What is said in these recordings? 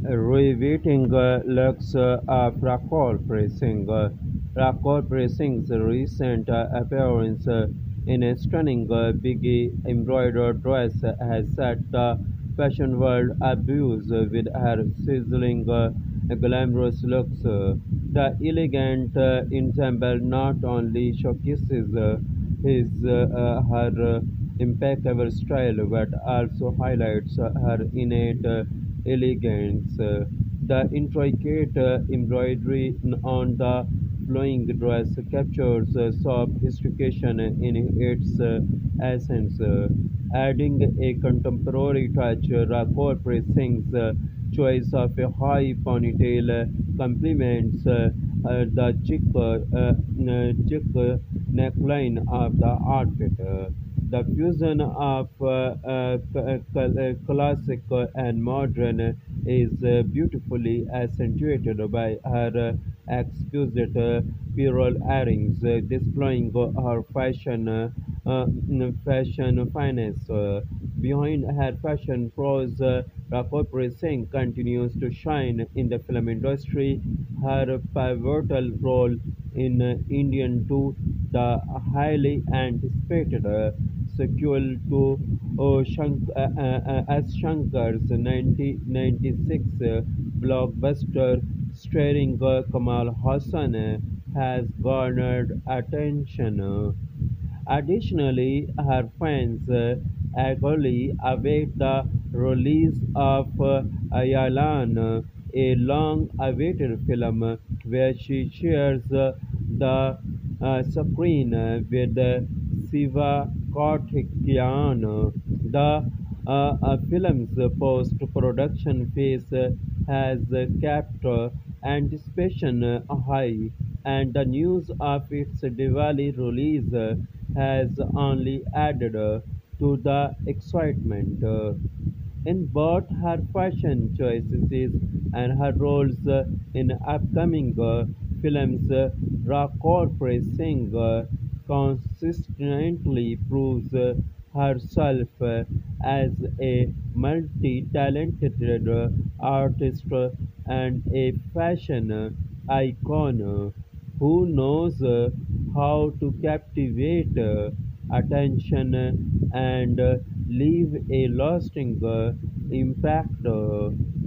Riveting looks of Rakul Singh's recent appearance in a stunning biggie embroidered dress has set the fashion world abuzz with her sizzling glamorous looks. The elegant ensemble not only showcases her impeccable style but also highlights her innate elegance. The intricate embroidery on the flowing dress captures sophistication in its essence, adding a contemporary touch. Rakul Singh's choice of a high ponytail complements the chic neckline of the outfit. The fusion of classic and modern is beautifully accentuated by her exquisite pearl earrings, displaying her fashion finesse. Behind her fashion prose, Rakul Singh continues to shine in the film industry. Her pivotal role in Indian 2, the highly anticipated sequel to S. Shankar's 1996 blockbuster starring Kamal Hassan has garnered attention. Additionally, her fans eagerly await the release of Ayalan, a long-awaited film where she shares the screen with Siva Karthikeyan. The film's post-production phase has kept anticipation high, and the news of its Diwali release has only added to the excitement. In both her fashion choices and her roles in upcoming films, Rakul Singh consistently proves herself as a multi-talented artist and a fashion icon who knows how to captivate attention and leave a lasting impact.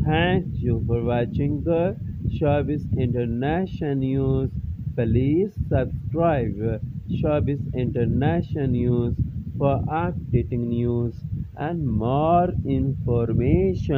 Thank you for watching Showbiz International News. Please subscribe Showbiz International News for updating news and more information.